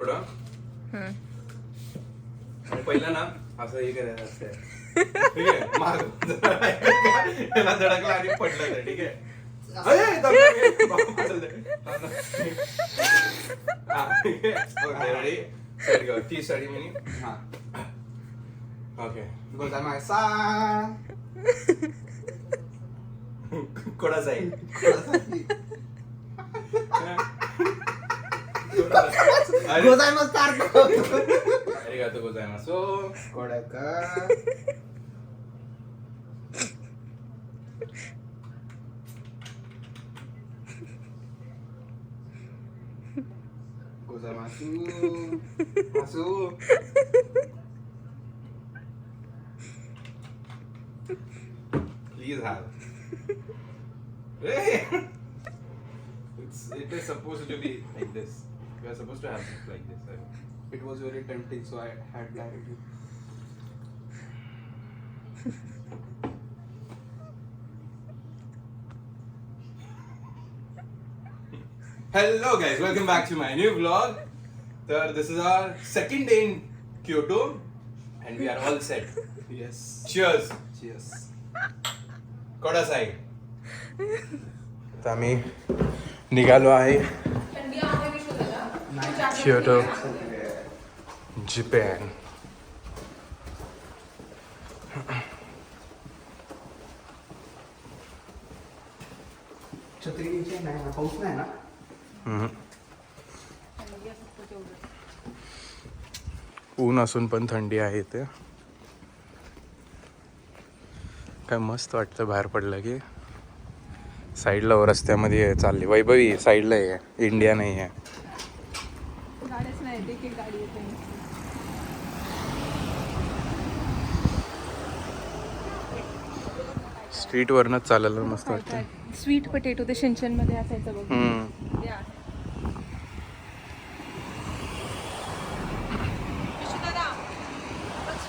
थोडं पहिलं ना असं हे करायचं असतं. ठीक आहे, माग त्याला धडकला आणि पडलं तर ठीक आहे. ती साडी म्हणे. हा ओके गोजामासा कोणाचा आहे गोजायमास तारको arigato gozaimasu कोडका गोजामासू Masu please have. It is supposed to be like this. We are supposed to have it like this. It was very tempting, so I had directly. Hello guys, welcome back to my new vlog. So this is our second day in Kyoto and we are all set. Yes. Cheers. Cheers. कोडासाई. आता आम्ही निघालो आहे Kyoto Japan. छत्री नीचे नाही ना पाऊस नाही ना. ऊन असून पण थंडी आहे इथे. काय मस्त वाटतं बाहेर पडलं की. साईडला रस्त्यामध्ये चालली वैभवी साईडला आहे, इंडिया नाही आहे. गाड्याच नाही, एक एक गाडी येते. स्ट्रीट वरनच चालायला मस्त वाटतं. स्वीट पोटॅटो ते शिंचन मध्ये असायचं बघ. ते आहे.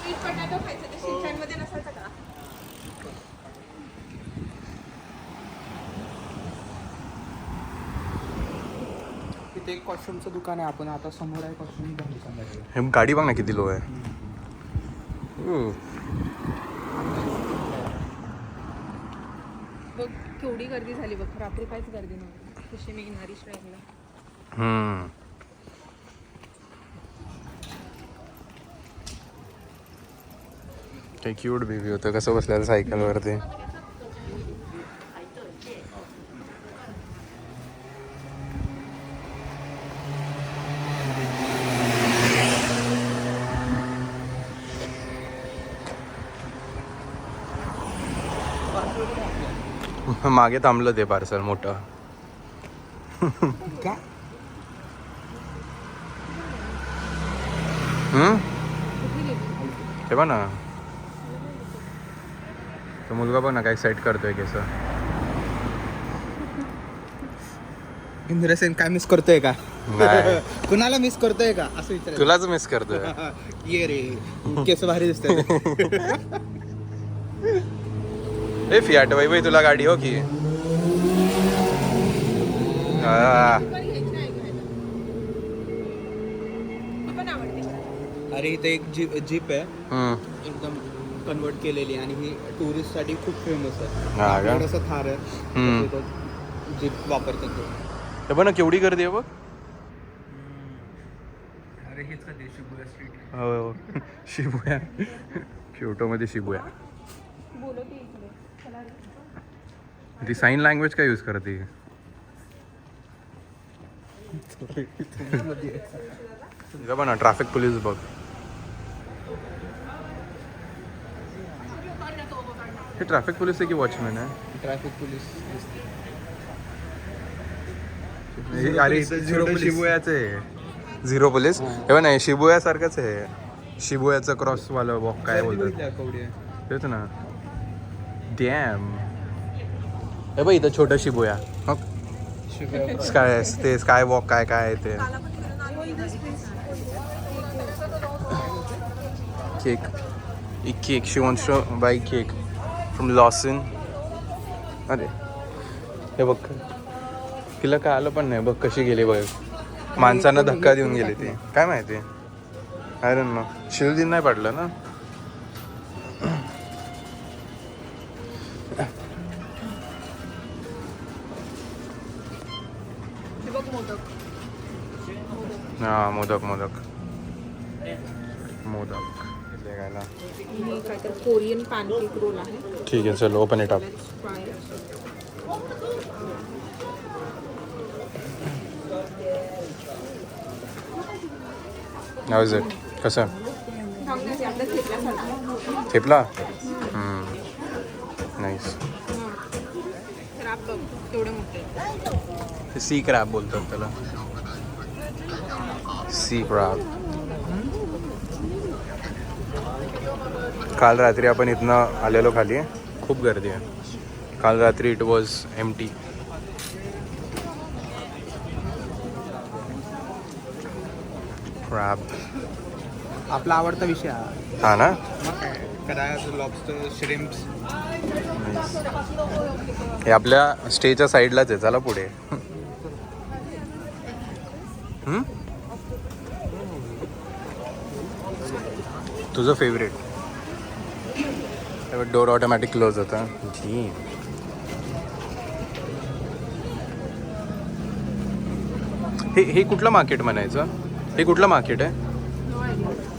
स्वीट पोटॅटो खायचं ते शिंचन मध्ये नसायचं का? इथे एक कॉस्ट्युमचं दुकान आहे. आपण आता समोर आहे कॉस्ट्युम दुकान. हे गाडी बघ ना किती लो आहे. बघ केवढी गर्दी झाली बघ. रात्री काहीच गर्दी नव्हती. तशी मी नरिश राहिला. काही क्यूट बेबी होतं कसं बसलेलं सायकलवरती. मागे थांबलं ते पार्सल मोठं. का ते बघ ना तो मुलगा बघ ना काय सेट करतोय केस. इंद्रसेन काय मिस करतोय का? नाही. कुणाला मिस करतोय का असं विचार. तुलाच मिस करतोय. ये रे केस भारी दिसतंय. ए फियाट बाई तुला गाडी हो की. अरे इथे एक जीप आहे एकदम कन्वर्ट केलेली आणि ही टुरिस्ट साठी खूप फेमस आहे. असं थार आहे जीप वापरतात ते बघ ना केवढी गर्दी आहे बघ. अरे हेच का ते शिबुया स्ट्रीट. हो शिबुया. क्योटो मध्ये शिबुया. ती साइन लँग्वेज काय यूज करते. बघ ना ट्रॅफिक पोलीस बघ. हे ट्रॅफिक पोलीस आहे की वॉचमॅन आहे. Traffic police. अरे छोटं शिबुयाचं आहे. झिरो पोलीस हे बघ ना शिबुया सारखंच आहे. शिबुयाचं क्रॉस वाला वॉक काय बोलतात तेच ना. डॅम हे बघ इथं छोटं शिबुया. स्काय ते स्काय वॉक काय काय आहे ते. केक एक cake she wants to buy cake from Lawson. अरे हे बघ तिला काय आलं पण नाही बघ कशी गेली बघ. माणसांना धक्का देऊन गेले ते, काय माहिती. अरे ना शिलदिन नाही पडलं ना. हे बघ मोदक. हा मोदक मोदक मोदक इथे खायला. हे काहीतरी कोरियन पॅनकेक रोल आहे. ठीक आहे चल open it up. Let's try it. How is it? कसं थांबण्याचे आपल्या थेपल्यासारखं. थेपला? नाईस. खराब बघ तेवढे मोठे. सी क्रॅब बोलतात त्याला, सी क्रॅब. काल रात्री आपण इथनं आलेलो खाली, खूप गर्दी आहे. काल रात्री इट वॉज एम्प्टी. क्रॅब आपला आवडता विषय हा ना. Lobster shrimps. हे आपल्या स्टेच्या साईडलाच आहे. चला पुढे. तुझं फेवरेट? डोर ऑटोमॅटिक क्लोज होता. जी हे कुठलं मार्केट म्हणायचं? हे कुठलं मार्केट आहे?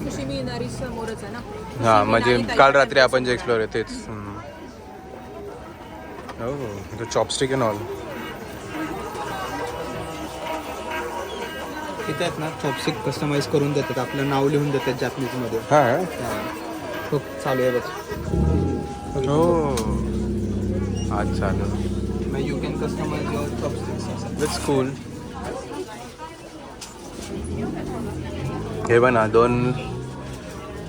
सुशिमी इनारी समोरच आहे ना. हां म्हणजे काल रात्री आपण जे एक्सप्लोर आहे तेच. हो चॉपस्टिक अँड ऑल. तिथे आहेत ना चॉपस्टिक कस्टमाइज करून देतात, आपलं नाव लिहून देतात जॅपनीजमध्ये. हां खूप चालू आहे बस. हो आज चालू. You can customise your chopsticks. It's cool. हे बघ ना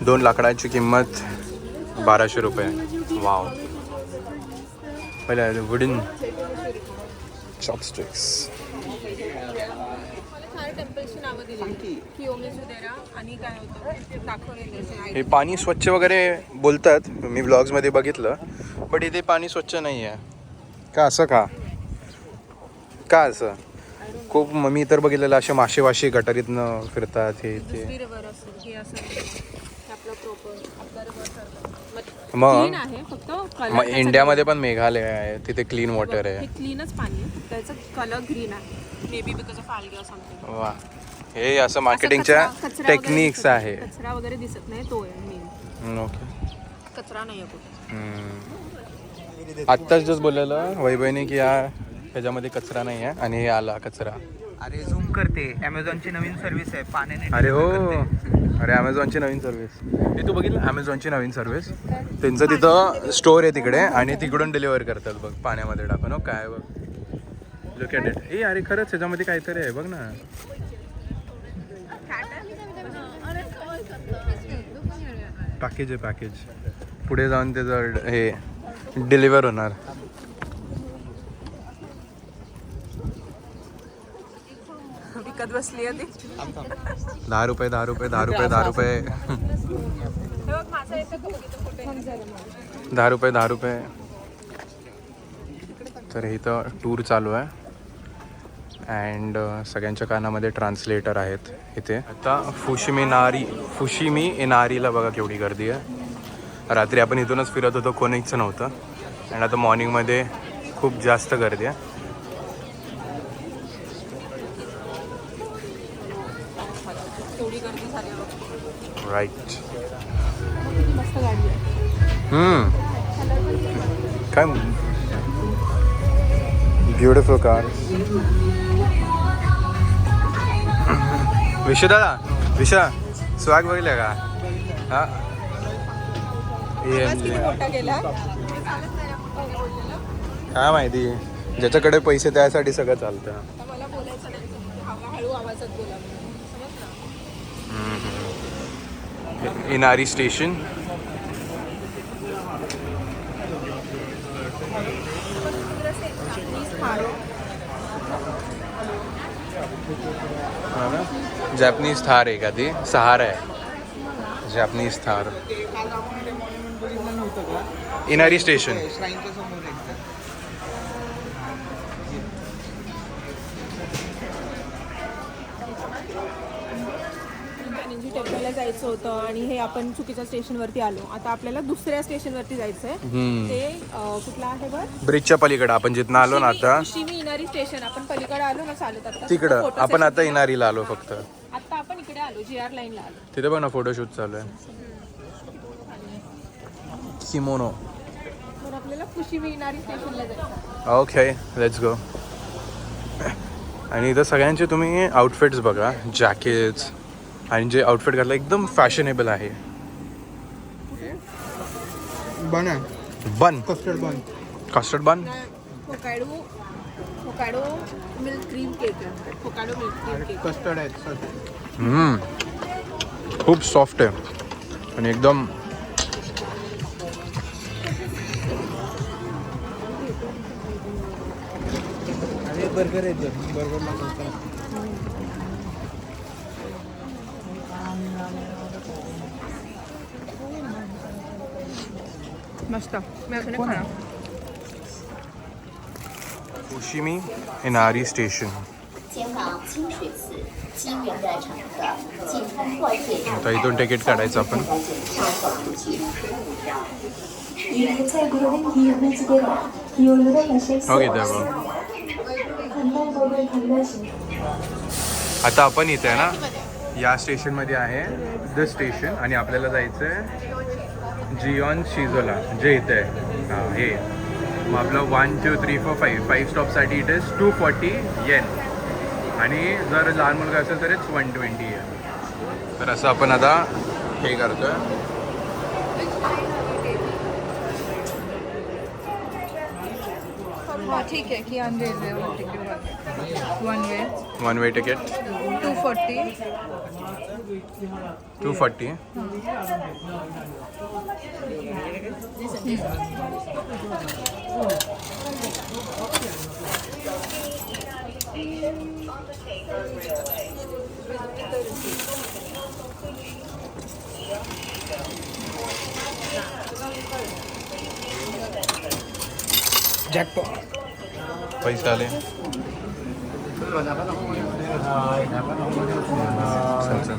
दोन लाकडाची किंमत 1200 रुपये. वाव. पहिला वुडन चॉपस्टिक्स. टेम्पल्सची नावं दिली. कियोमिझुदेरा आणि काय होतं दाखवलेलं. हे पाणी स्वच्छ वगैरे बोलतात, मी व्लॉग्समध्ये बघितलं, बट इथे पाणी स्वच्छ नाही आहे का? असं का असं? खूप मी तर बघितलेलं असे मासे वाशी गटारीतनं फिरतात. हे ते मग इंडियामध्ये पण मेघालय आहे, तिथे क्लीन वॉटर आहे. क्लीनच पाणी आहे, त्याचा कलर ग्रीन आहे. May be because of algae or something. वा हे असं मार्केटिंगच्या टेक्निक्स आहे. कचरा वगैरे दिसत नाही, तो आहे मेन. ओके. कचरा नाही आहे कुठे. आत्ताच जस्ट बोललेलं वैभवने की ह्याच्यामध्ये कचरा नाही आहे आणि हे आला कचरा. अरे झूम करते. ॲमेझॉनची नवीन सर्व्हिस आहे पाण्याने. अरे हो, अरे ॲमेझॉनची नवीन सर्व्हिस. हे तू बघितलं ॲमेझॉनची नवीन सर्व्हिस? त्यांचं तिथं स्टोर आहे तिकडे आणि तिकडून डिलिव्हर करतात बघ पाण्यामध्ये टाकून. हो काय बघ, लुक ॲट इट. ए अरे खरंच ह्याच्यामध्ये काहीतरी आहे बघ ना. पॅकेज आहे पॅकेज. पुढे जाऊन त्याचं हे डिलिव्हर होणार. विकत बसली आहे ती. 10 रुपये 10 रुपये 10 रुपये 10 रुपये 10 रुपये 10 रुपये. तर इथं टूर चालू आहे अँड सगळ्यांच्या कानामध्ये ट्रान्सलेटर आहेत इथे. आता फुशिमी इनारीला बघा केवढी गर्दी आहे. रात्री आपण इथूनच फिरत होतो, कोणीच नव्हतं. अँड आता मॉर्निंगमध्ये खूप जास्त गर्दी आहे. राईट. मस्त गाडी आहे. काय ब्युटिफुल कार. विशा स्वॅग बघितलं का? हा काय माहिती, ज्याच्याकडे पैसे त्यासाठी सगळं चालतं. मला बोलायचं नाही, हळू आवाजात बोला. Inari station. जॅपनीज थार आहे का ती? सहारा आहे जॅपनीज थार. Inari station. कनिंजी टेम्पलला जायचं होतं आणि हे आपण चुकीच्या स्टेशनवरती आलो. आता आपल्याला दुसऱ्या स्टेशनवरती जायचं आहे. ते कुठलं आहे बरं? ब्रिजच्या पलीकडे आपण जिथं आलो ना आता शिमी इनारी स्टेशन. आपण पलीकडे आलो ना चालत आता तिकडं आपण आता इनारीला आलो फक्त. आता आपण इकडे आलो GR लाईनला आलो. तिथे बघ ना फोटोशूट चालू आहे. किमोनो. तर आपल्याला कुशिमी इनारी स्टेशनला जायचं. Okay let's go. आणि इथं सगळ्यांचे तुम्ही आउटफिट्स बघा, जॅकेट्स आणि जे आउटफिट घातलं एकदम फॅशनेबल आहे. बन आहे, बन, कस्टर्ड बन. कस्टर्ड बन. होकाडो मिल्क क्रीम केक आहे. होकाडो मिल्क क्रीम केक. कस्टर्ड आहे खूप सॉफ्ट आहे आणि एकदम बर्गर आहे. बर्गरला मस्त. मी अजून एक खाणार. कुशिमी इनारी स्टेशन. 前往清水寺机缘的乘客，请通过铁道 आता इथून तिकीट काढायचं आपण. 上走出去。 ओके त्यावर आता आपण इथे आहे ना या स्टेशनमध्ये आहे द स्टेशन आणि आपल्याला जायचं आहे जिऑन शिझोला जे इथे आहे. हां हे मग आपलं 1 2 3 4 5 स्टॉपसाठी इट इज 240 येन आणि जर लहान मुलगा असेल तर इट्स 120 येन. तर असं आपण आता हे करतोय. ठीक आहे की one way one way ticket 240. 240. Jackpot. पैसे आले. चल चल.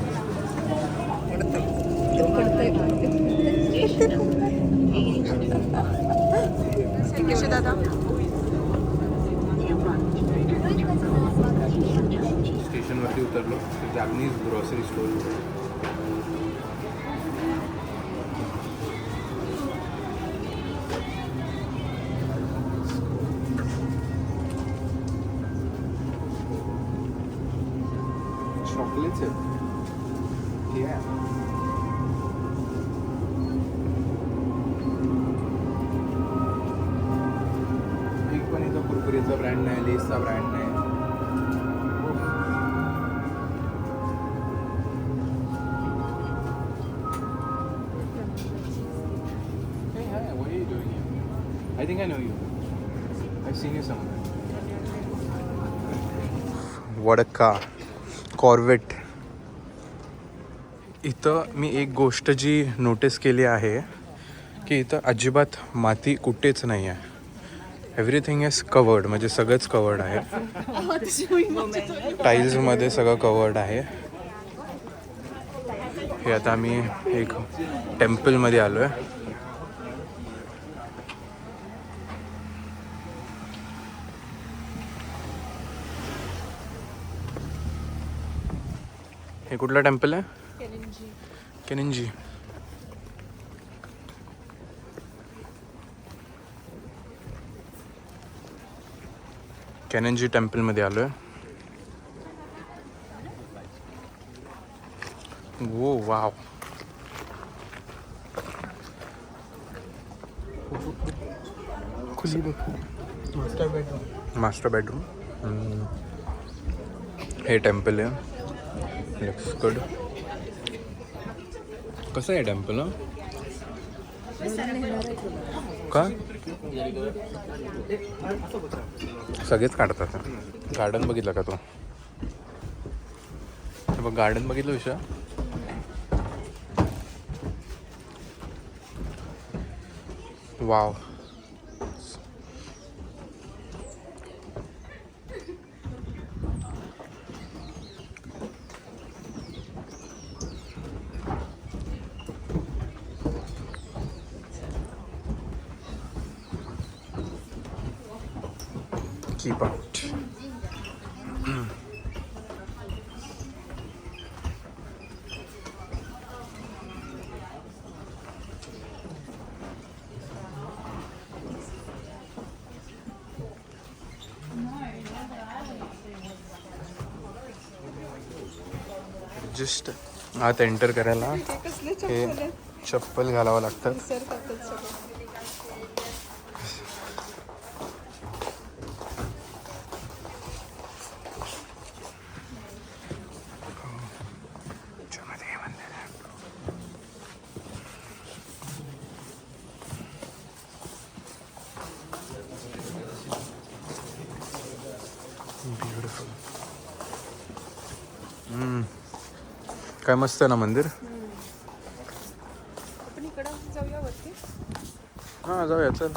कसे दादा? स्टेशनवरती उतरलो. Japanese grocery store. चॉकलेट्स आहेत. एक पण इथं कुरकुरेचा ब्रँड नाही, लेसचा ब्रँड नाही. Hey, hi, what are you doing here? I think I know you. I've seen you somewhere. What a car. Corvette. इथं मी एक गोष्ट जी नोटीस केली आहे की इथं अजिबात माती कुठेच नाही आहे. एव्हरीथिंग इज कवर्ड, म्हणजे सगळंच कवर्ड आहे. टाईल्समध्ये सगळं कवर्ड आहे. हे आता आम्ही एक टेम्पलमध्ये आलो आहे. हे कुठलं टेम्पल आहे? केनिंजी. केनिंजी टेम्पलमध्ये आलो आहे. वो वाव. Master bedroom. हे टेम्पल आहे. Looks good. कसं आहे टेम्पल? का सगळेच काढतात. गार्डन बघितलं का तू? बघ गार्डन बघितलं विषय. वाव. keep out. जस्ट आत एंटर करायला कसले हे चप्पल आहेत? चप्पल घालावं लागतात. विसरतातच सगळं. ह्याच्यामध्ये हे मंदिर आहे. Beautiful. काय मस्त आहे ना मंदिर. आपण इकडं जाऊया वरती. हां जाऊया चल.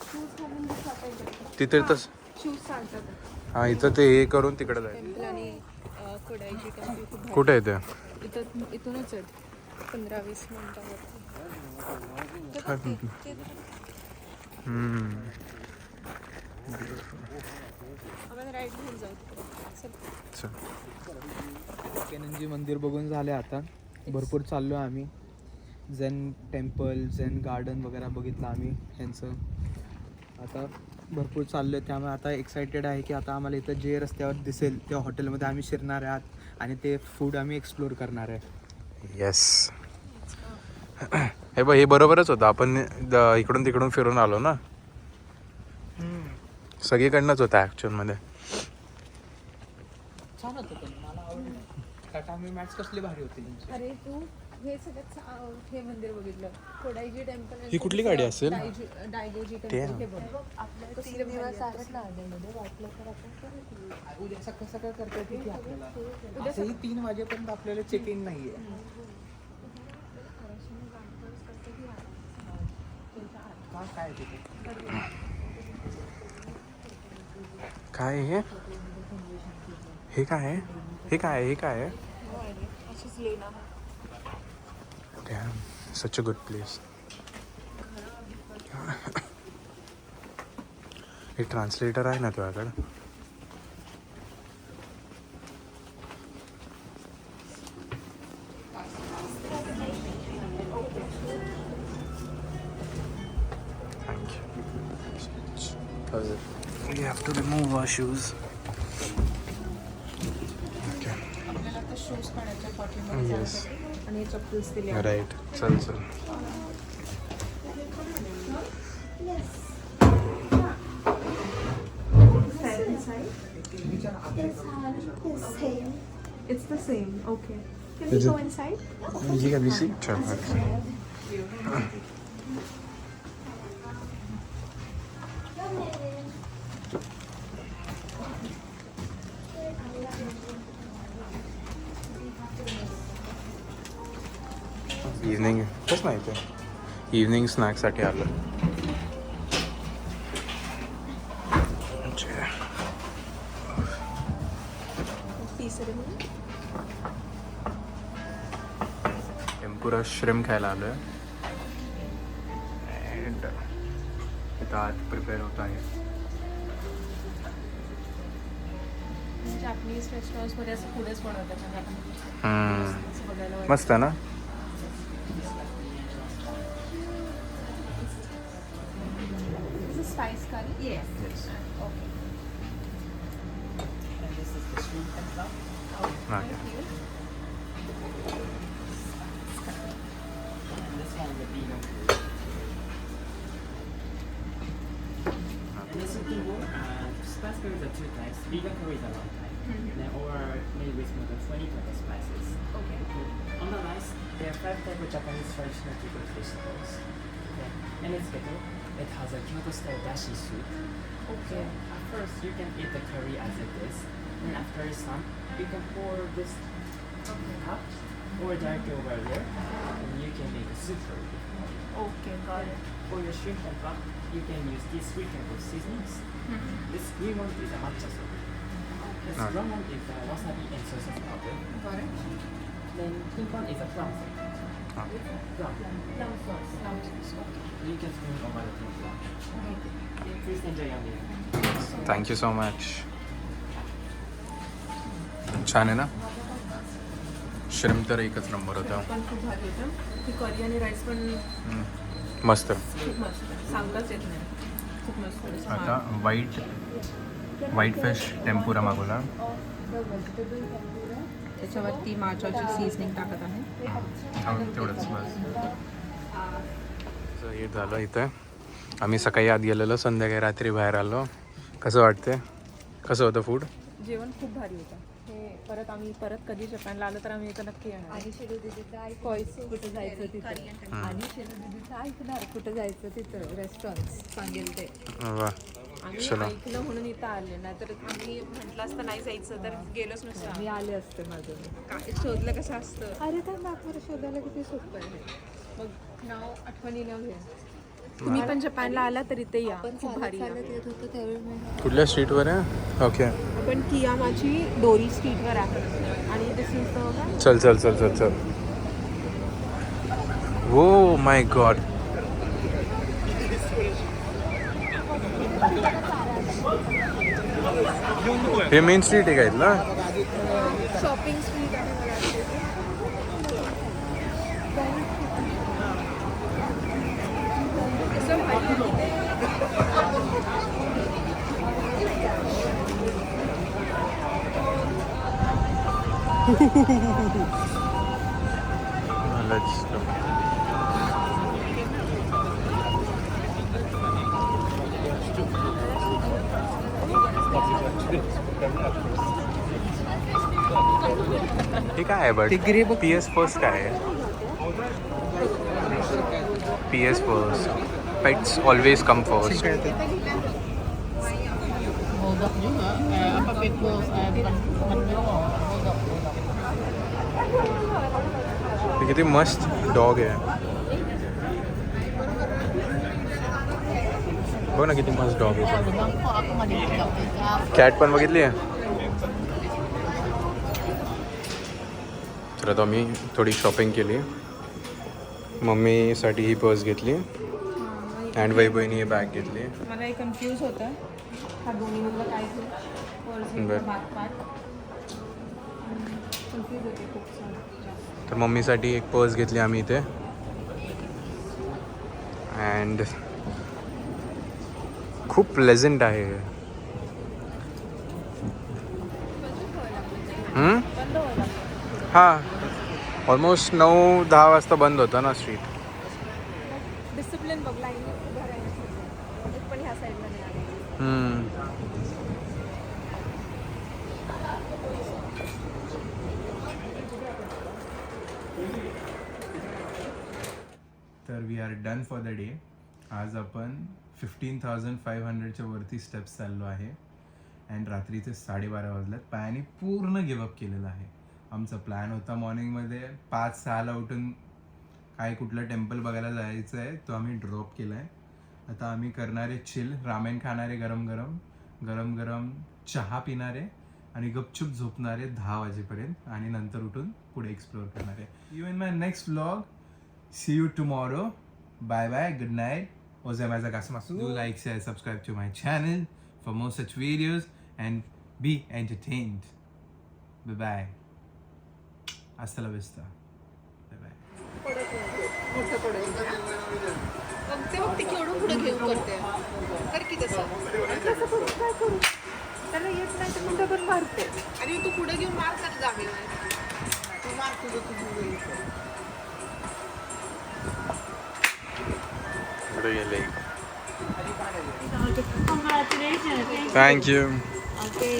शूज घालून जाता येतं. तिथे तस शूज चालतात. हां इथं ते हे करून तिकडे जायचं. टेम्पल आणि कोडाईची टेम्पल खूप भारी. कुठे आहे ते? इथूनच आहेत 15-20 मिनिटावरती. आपण राईट घेऊन जाऊ तिकडे. चल. चल. केननजी मंदिर बघून झाले आता. भरपूर चाललो आम्ही. झेन टेम्पल, झेन गार्डन वगैरे बघितलं आम्ही ह्यांचं. आता भरपूर चाललो आहे, त्यामुळे आता एक्सायटेड आहे की आता आम्हाला इथं जे रस्त्यावर दिसेल त्या हॉटेलमध्ये आम्ही शिरणार आहात आणि ते फूड आम्ही एक्सप्लोर करणार आहे. येस. हे बघ हे बरोबरच होतं. आपण इकडून तिकडून फिरून आलो ना. सगळीकडनंच होतं ॲक्च्युअलमध्ये. छान होतं पण मला आवडलं. टाटा मी मॅच कसली भारी होती त्यांची. अरे तू हे सगळ्यात हे मंदिर बघितलं कोडाईजी टेम्पल. ही कुठली गाडी असेल? डायगोजी ते टेम्पल. हे बघ आपल्या 3 दिवस आहेत ना. उद्या सकाळ सकाळ करता येते की आपल्याला. असंही 3 वाजेपर्यंत आपल्याला चेक इन नाही आहे. काय तिथे काय हे? हे काय आहे? हे काय आहे? हे काय आहे? अशीच लेन आहे. Damn, such a good place. हे ट्रान्सलेटर आहे ना तुझ्याकडं? Thank you. We have to remove our shoes. Okay. आपल्याला आता शूज काढायच्या पाठीमध्ये Yes. जाण्यासाठी आणि चप्पल्स दिले आहेत. Right. चल चल. It's the same. Okay. Can Is we go it- inside? Can we see? Sure. Okay. Evening कसं नाही ते इव्हनिंग स्नॅक्ससाठी आलं. टेम्पुरा श्रिम खायला आलो आहे. अँड इथं आत प्रिपेअर होत आहे. जापनीज रेस्टॉरंट्समध्ये असं पुढेच बनवतात म्हणजे आपण असं बघायला वाटतं. मस्त आहे ना. This is spice curry? Yes. Yes. Okay. And this is the shrimp and stuff. Okay. Thank you. And this one the vegan food. And this is the one, spice curry is 2 types. Vegan curry is 1 type. Then or made with more than 20 types of spices. Okay. On the rice, there are 5 types of Japanese traditional pickled vegetables. Okay. And it's kettle. It has a Kyoto style dashi soup. So at first you can eat the curry as it is. And after it's done, you can pour this cup or directly over there. And you can make a soup curry. Okay, got it. For your shrimp and cup, you can use these 3 types of seasonings. This green one is a matcha soup. This brown one is a wasabi and soy sauce powder. Got it. Then pink one is a plum soup. You can spring over the top. Please enjoy your meal. Thank you so much. छान आहे ना. Shrimp तर एकच number होता. पण खूप भारी होतं. ती करी आणि राईस पण मस्त. खूप मस्त, सांगताच येत नाही. खूप मस्त. आता व्हाईट फिश टेम्पुरा मागवला. त्याच्यावरती माचाची सीझनिंग टाकत आहे. तेवढंच बस. हे झालं इथं. आम्ही सकाळी आत गेलेलो, संध्याकाळी रात्री बाहेर आलो. कसं वाटतंय? कसं होतं फूड? जेवण खूप भारी होतं. हे परत कधी जपानला आलो तर आम्ही इथं नक्की येणार. आणि शिरू दीदीचं ऐक कुठं जायचं तिथं. आणि शिरू दीदीचं ऐकणार कुठं जायचं तिथं रेस्टॉरंट सांगेल ते. वा. आम्ही चला. ऐकलं म्हणून इथं आले, नाहीतर आम्ही म्हटलं असतं नाही जायचं तर गेलोच नसतं. मी आले असते माझं. काय शोधलं कसं असतं. अरे त्या मॅपवर शोधायला किती सोपं आहे. मग नाव आठवणीनं घे. तुम्ही पण जपानला आला तर इथे या. आपण खूप भारी आहे. चालत येत होतो त्यावेळी मी कुठल्या स्ट्रीटवर आहे? ओके. आपण कियामाची दोरी स्ट्रीटवर आहे आणि दिस इज द चल चल चल चल चल. Oh my God. हे मेन स्ट्रीट आहे का इथला? शॉपिंग स्ट्रीट आहे. Let's go. हे काय आहे बट PS फर्स्ट काय आहे? PS first. Pets always come first. हे किती मस्त डॉग आहे. बघ ना किती मस्त डॉग आहे. कॅट पण बघितली आहे. तर आता आम्ही थोडी शॉपिंग केली. मम्मीसाठी ही पर्स घेतली अँड वैभवीने ही बॅग घेतली. मला एक कन्फ्यूज होतं हा दोन्हीमधलं काय बरं. बॅकपॅक कन्फ्यूज होते खूप तर मम्मीसाठी एक पर्स घेतली आम्ही इथे अँड खूप प्लेझंट आहे. हां ऑलमोस्ट 9-10 वाजता बंद होतं ना स्ट्रीट. डिसिप्लिन बघ लाईन उभं राहायचं पण ह्या साईडला नाही आले. तर we are done for the day. आज आपण 15,500च्या वरती स्टेप्स चाललो आहे अँड रात्रीचे 12:30 वाजल्यात. पायाने पूर्ण गिवअप केलेलं आहे. आमचा प्लॅन होता मॉर्निंगमध्ये 5-6ला उठून काय कुठलं टेम्पल बघायला जायचं आहे, तो आम्ही ड्रॉप केला आहे. आता आम्ही करणारे चिल, रामेन खाणारे गरम गरम चहा पिणारे आणि गपचूप झोपणारे 10 वाजेपर्यंत आणि नंतर उठून पुढे एक्सप्लोअर करणारे. You in my next vlog. See you tomorrow. Bye bye. Good night. Ozemaza Kasamasu. Do like, share, subscribe to my channel for more such videos and be entertained. Bye bye. Hasta la vista. Bye bye. मोठं पडत मग ते बघ ते केवढं पुढं घेऊन करते. कर की तसं काय करू. त्याला येत नाही तर मी डबल मारते आणि तू पुढे घेऊन मार तर जामील तू मार तुझं Thank you. Okay.